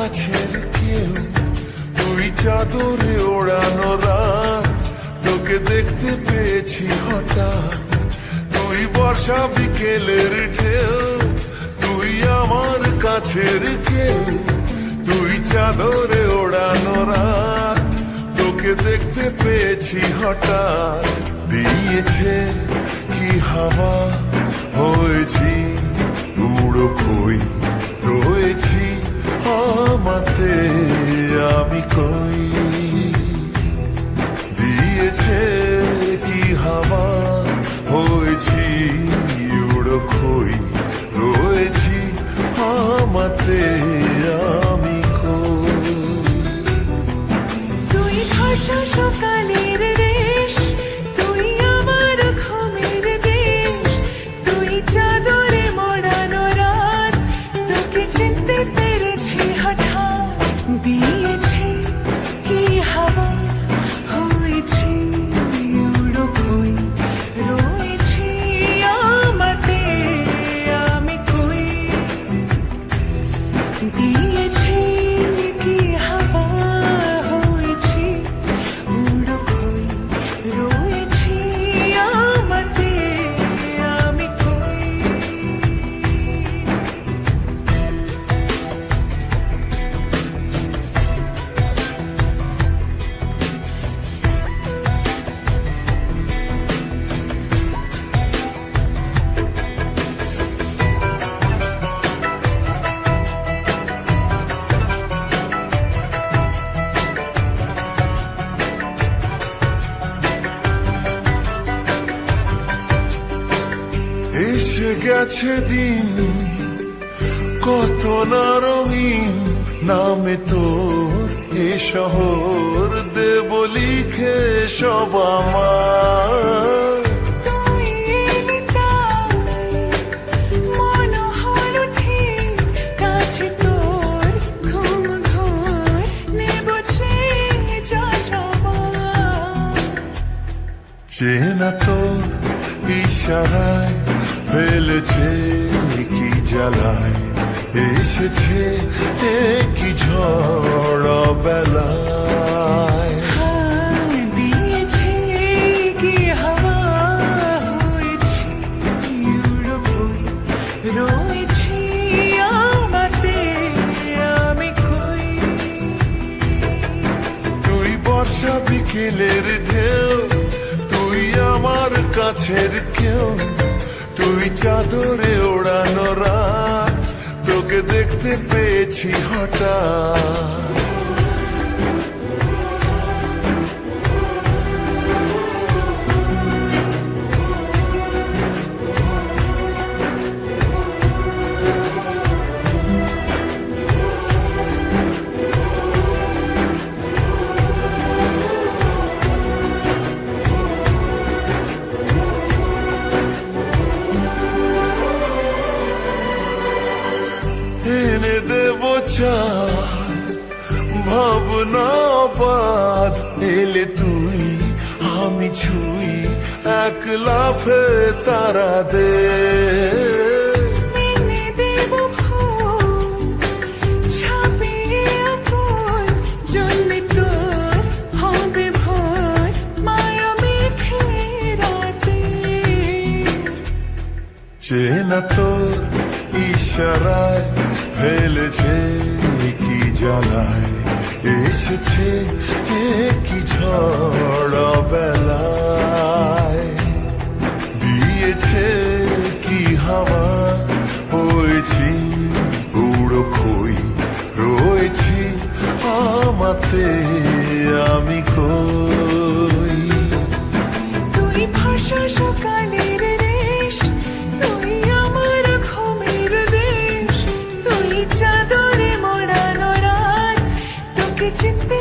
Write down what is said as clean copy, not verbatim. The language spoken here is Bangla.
কাছের কেউ, তুই চাদরে ওড়ানো রাত, তোকে দেখতে পেয়েছি হঠাৎ। তুই বর্ষা বিকেলের ঢেউ, তুই আমার কাছের কেউ, তুই চাদরে ওড়ানো রাত, তোকে দেখতে পেয়েছি হঠাৎ। দিয়েছে কি হাওয়া, হয়েছি উড়ো কই, রয়েছি আমাতে আমি কই। দিয়েছে কি হাওয়া, হয়েছি উড়ো কই, রয়েছি আমাতে আমি কই। তুই ভাষা সকালের দেশ, তুই আমার ঘুমের দেশ, তুই চাদরে মোড়ানো রাত, তোকে চিনতে পেরেছি হঠাৎ। দিয়েছি কি হাওয়া, হয়েছি উড়ো কই, রয়েছি আমাতে আমি কই। দিয়েছি কি হাওয়া, হয়েছি উড়ো কই, রয়েছি আমাতে আমি কই। এসে গেছে দিন কত না রঙিন, নামে তোর এ শহর দেব লিখে সব আমার। তুই এলি তাই মন হলো ঠিক, কাছে তোর ঘুম ঘোর নেব চেয়ে যা যাবার। চেনা তোর ইশারায় ফেলেছে কি জ্বালায়, এসেছে কি ঝড় বেলায়। দিয়েছি কি হাওয়া, হয়েছি উড়ো কই, রয়েছি আমাতে আমি কই। তুই বর্ষা বিকেলের ঢেউ, তুই আমার কাছের কেউ, তুই চাদরে ওড়ানো রাত, তোকে দেখতে পেয়েছি হঠাৎ। এনে দেব চাঁদ ভাবনা বাদ, এলে তুই আমি ছুই এক লাফে তারা দে। এনে দেব ফুল, ছাপিয়ে আপন, জ্বললে তোর হবে ভোর, মায়া মেঘে রাতে। চেনা তোর ইশারায় ফেলেছে কি জ্বালায়, এসেছে কি ঝড় বেলায়। দিয়েছে কি হাওয়া, হয়েছি উড়ো কই, রয়েছি আমাতে আমি কই। তুই ভাষা সকালের দেশ, তুই আমার ঘুমের দেশ, তুই চাদরে মোড়ানো রাত, তোকে চিনতে